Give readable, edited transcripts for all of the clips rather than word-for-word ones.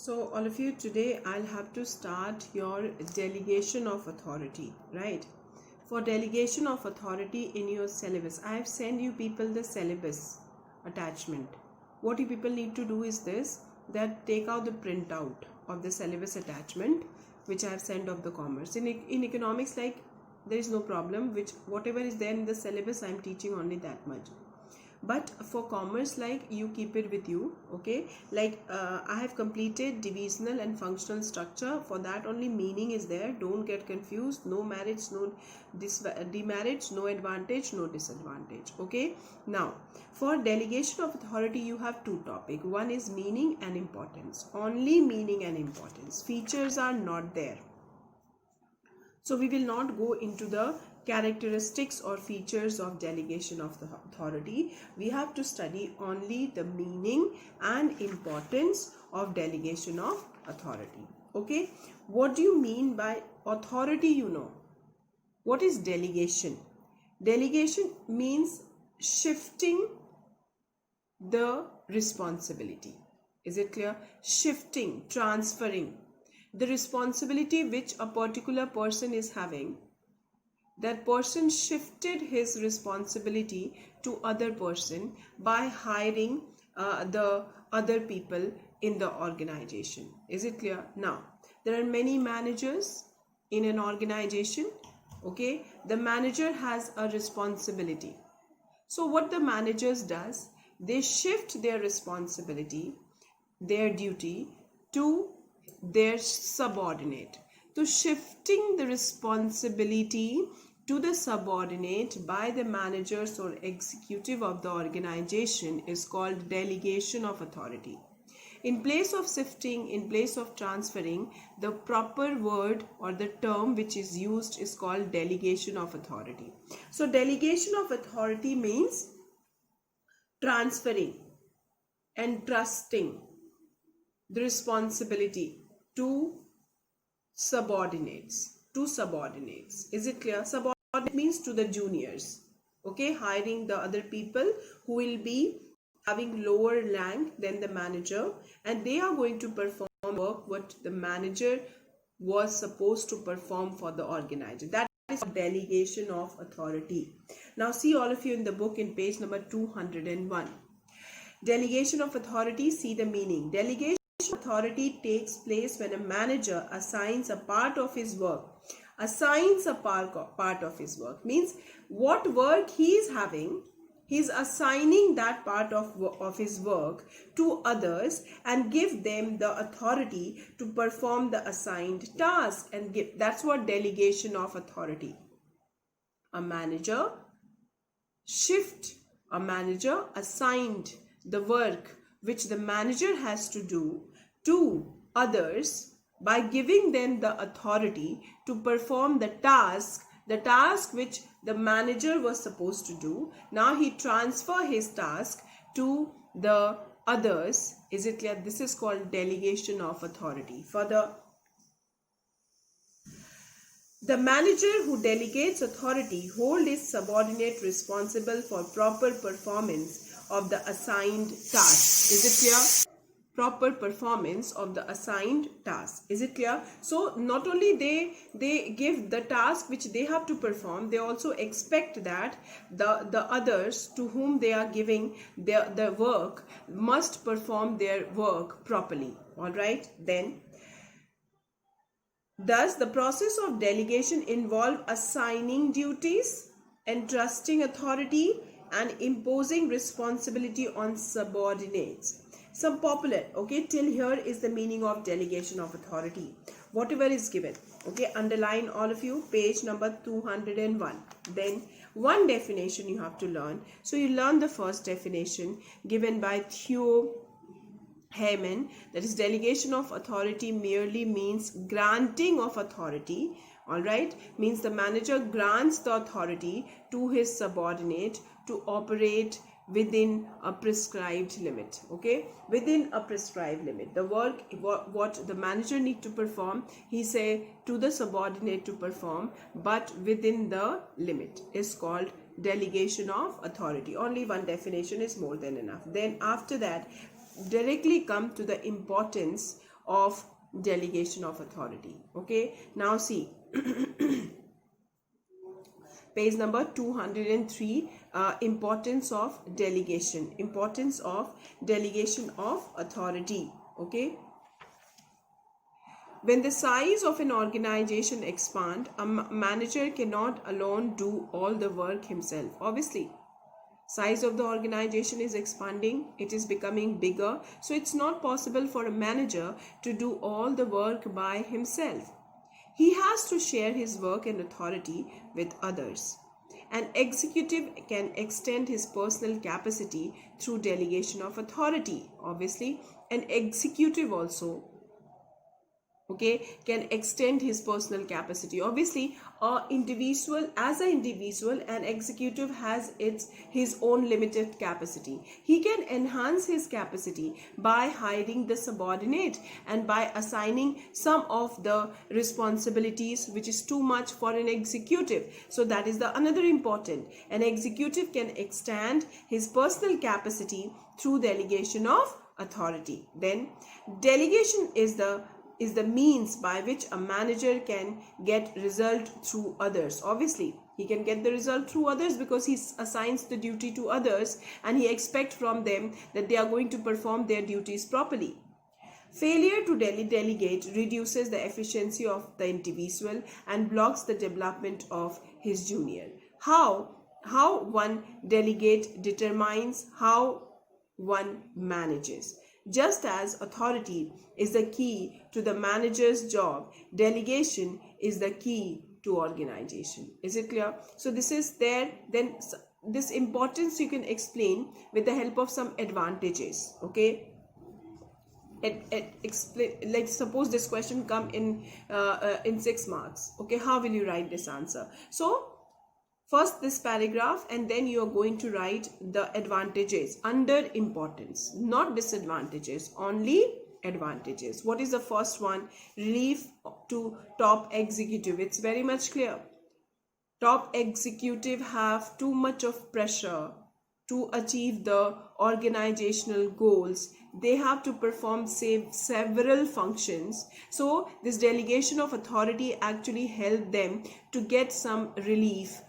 So all of you, today I'll have to start your delegation of authority, right? For delegation of authority in your syllabus, I have sent you people the syllabus attachment. What you people need to do is this, that take out the printout of the syllabus attachment which I have sent of the commerce. In economics, like, there is no problem, which whatever is there in the syllabus I am teaching only that much. But for commerce, like, you keep it with you, okay? Like, I have completed divisional and functional structure. For that only meaning is there. Don't get confused. No marriage, no demarriage, no advantage, no disadvantage, okay? Now, for delegation of authority, you have two topics. One is meaning and importance. Only meaning and importance. Features are not there. So we will not go into the characteristics or features of delegation of the authority. We have to study only the meaning and importance of delegation of authority. Okay, what do you mean by authority? You know, what is delegation? Delegation means shifting the responsibility. Is it clear? Shifting, transferring the responsibility which a particular person is having. That person shifted his responsibility to other person by hiring the other people in the organization. Is it clear? Now, there are many managers in an organization. Okay, the manager has a responsibility. So what the managers does, they shift their responsibility, their duty to their subordinate. So shifting the responsibility to the subordinate by the managers or executive of the organization is called delegation of authority. In place of shifting, in place of transferring, the proper word or the term which is used is called delegation of authority. So delegation of authority means transferring and trusting the responsibility to subordinates. Is it clear? Subordinate means to the juniors. Okay, hiring the other people who will be having lower rank than the manager, and they are going to perform work what the manager was supposed to perform for the organizer. That is delegation of authority. Now see, all of you, in the book in page number 201. Delegation of authority, see the meaning. Delegation of authority takes place when a manager assigns a part of his work. Assigns a part of his work means what work he is having, he is assigning that part of his work to others and give them the authority to perform the assigned task. And that's what delegation of authority. A manager assigned the work which the manager has to do to others by giving them the authority to perform the task which the manager was supposed to do. Now he transfer his task to the others. Is it clear? This is called delegation of authority. For the manager who delegates authority holds his subordinate responsible for proper performance of the assigned task. Is it clear? Proper performance of the assigned task. Is it clear? So not only they give the task which they have to perform, they also expect that the others to whom they are giving the work must perform their work properly. All right, then. Thus, the process of delegation involves assigning duties, entrusting authority, and imposing responsibility on subordinates. Some popular, okay, till here is the meaning of delegation of authority. Whatever is given, okay, underline, all of you, page number 201. Then one definition you have to learn. So you learn the first definition given by Theo Heyman, that is, delegation of authority merely means granting of authority. All right, means the manager grants the authority to his subordinate to operate within a prescribed limit. Okay, within a prescribed limit, the work what the manager need to perform, he say to the subordinate to perform, but within the limit, is called delegation of authority. Only one definition is more than enough. Then after that, directly come to the importance of delegation of authority. Okay, now see page number 203, importance of delegation of authority. Okay, when the size of an organization expand, a manager cannot alone do all the work himself. Obviously, size of the organization is expanding, it is becoming bigger, so it's not possible for a manager to do all the work by himself. He has to share his work and authority with others. An executive can extend his personal capacity through delegation of authority. Obviously, an executive also, okay, can extend his personal capacity. Obviously, as an individual, an executive has his own limited capacity. He can enhance his capacity by hiring the subordinate and by assigning some of the responsibilities which is too much for an executive. So that is the another important. An executive can extend his personal capacity through delegation of authority. Then delegation is the means by which a manager can get result through others. Obviously, he can get the result through others because he assigns the duty to others and he expects from them that they are going to perform their duties properly. Failure to delegate reduces the efficiency of the individual and blocks the development of his junior. How one delegate determines how one manages. Just as authority is the key to the manager's job, delegation is the key to organization. Is it clear? So this is there. Then this importance you can explain with the help of some advantages. Okay. Explain. Let's suppose this question come in 6 marks. Okay, how will you write this answer? So first this paragraph, and then you are going to write the advantages under importance, not disadvantages, only advantages. What is the first one? Relief to top executive. It's very much clear. Top executive have too much of pressure to achieve the organizational goals. They have to perform several functions. So this delegation of authority actually help them to get some relief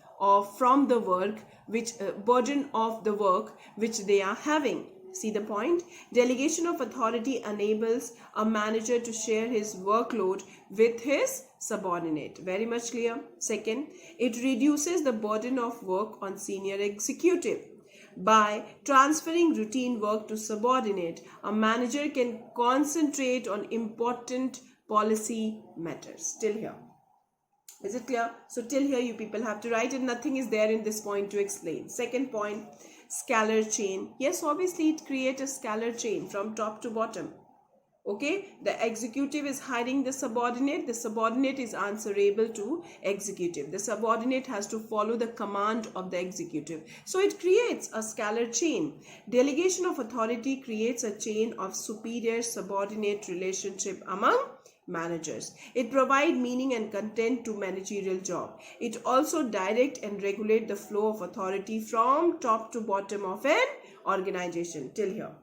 from the work burden of the work which they are having. See the point? Delegation of authority enables a manager to share his workload with his subordinate. Very much clear. Second, it reduces the burden of work on senior executive. By transferring routine work to subordinate, a manager can concentrate on important policy matters. Till here. Is it clear? So till here you people have to write, and nothing is there in this point to explain. Second point, scalar chain. Yes, obviously it creates a scalar chain from top to bottom. Okay, the executive is hiring the subordinate is answerable to executive. The subordinate has to follow the command of the executive. So it creates a scalar chain. Delegation of authority creates a chain of superior subordinate relationship among managers. It provides meaning and content to managerial job. It also direct and regulate the flow of authority from top to bottom of an organization. Till here.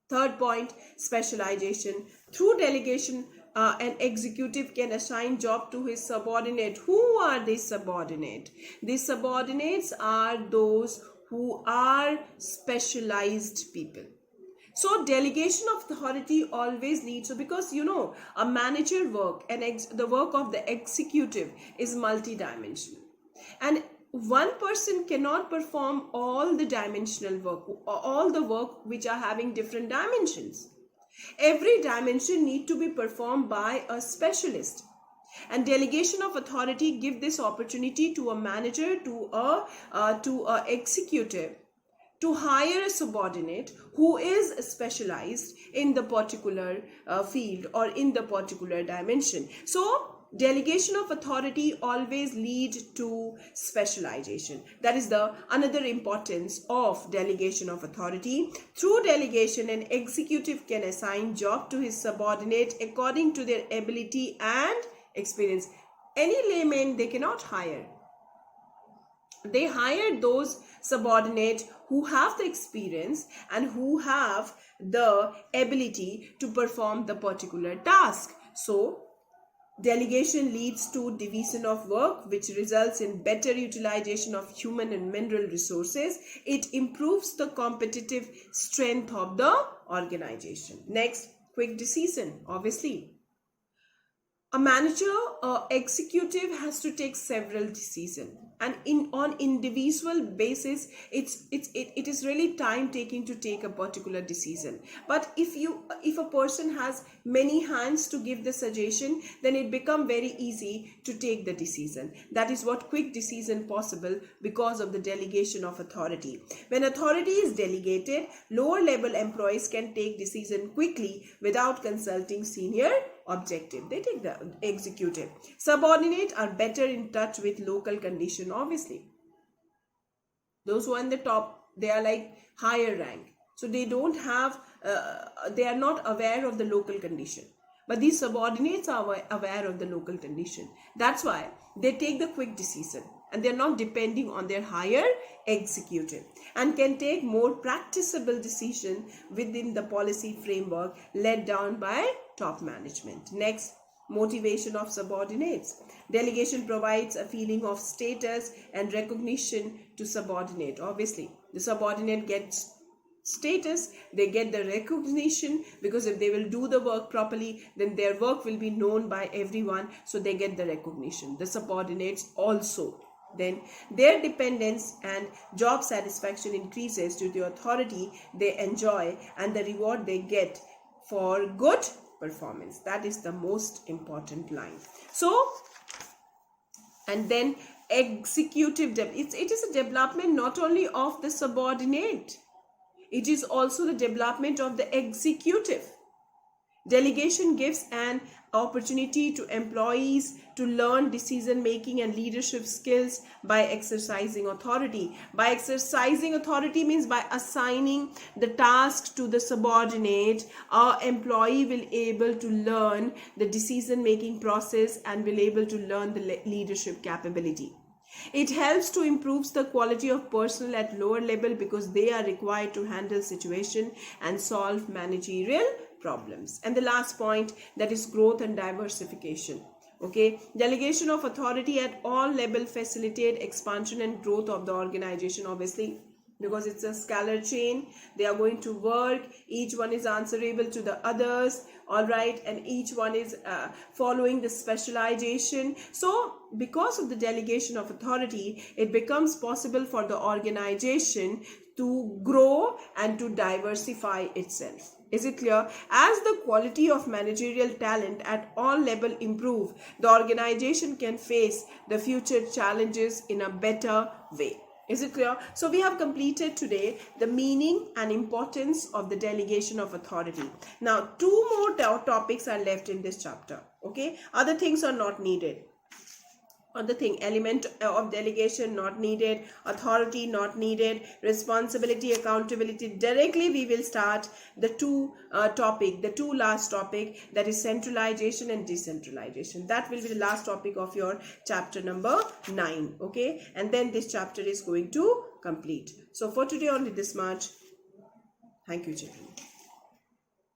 Third point, specialization. Through delegation, an executive can assign job to his subordinate. Who are these subordinate? These subordinates are those who are specialized people. So delegation of authority always leads, so because you know a manager work and the work of the executive is multidimensional, and one person cannot perform all the dimensional work, all the work which are having different dimensions. Every dimension need to be performed by a specialist, and delegation of authority give this opportunity to a manager, to a executive, to hire a subordinate who is specialized in the particular field or in the particular dimension. So delegation of authority always lead to specialization. That is the another importance of delegation of authority. Through delegation, an executive can assign job to his subordinate according to their ability and experience. Any layman they cannot hire. They hire those subordinates who have the experience and who have the ability to perform the particular task. So delegation leads to division of work, which results in better utilization of human and mineral resources. It improves the competitive strength of the organization. Next, quick decision. Obviously, a manager or executive has to take several decisions, and on individual basis it is really time taking to take a particular decision. But if a person has many hands to give the suggestion, then it become very easy to take the decision. That is what quick decision possible because of the delegation of authority. When authority is delegated, lower level employees can take decision quickly without consulting senior objective. They take the executive. Subordinate are better in touch with local condition. Obviously, those who are in the top, they are like higher rank, so they don't have they are not aware of the local condition, but these subordinates are aware of the local condition. That's why they take the quick decision, and they're not depending on their higher executive, and can take more practicable decision within the policy framework led down by top management. Next, motivation of subordinates. Delegation provides a feeling of status and recognition to subordinate. Obviously, the subordinate gets status, they get the recognition, because if they will do the work properly, then their work will be known by everyone, so they get the recognition. The subordinates also, then their dependence and job satisfaction increases to the authority they enjoy and the reward they get for good performance. That is the most important line. So, and then executive, it is a development not only of the subordinate, it is also the development of the executive. Delegation gives an opportunity to employees to learn decision making and leadership skills by exercising authority. By exercising authority means by assigning the task to the subordinate, our employee will able to learn the decision making process and will able to learn the leadership capability. It helps to improve the quality of personnel at lower level, because they are required to handle situation and solve managerial problems. And the last point, that is growth and diversification. Okay, delegation of authority at all level facilitate expansion and growth of the organization. Obviously, because it's a scalar chain, they are going to work, each one is answerable to the others, all right, and each one is following the specialization. So because of the delegation of authority, it becomes possible for the organization to grow and to diversify itself. Is it clear? As the quality of managerial talent at all levels improve, the organization can face the future challenges in a better way. Is it clear? So we have completed today the meaning and importance of the delegation of authority. Now, two more topics are left in this chapter. Okay, other things are not needed. Other thing, element of delegation not needed, authority not needed, responsibility, accountability. Directly we will start the two last topic, that is centralization and decentralization. That will be the last topic of your chapter number 9. Okay, and then this chapter is going to complete. So for today only this much. Thank you, children.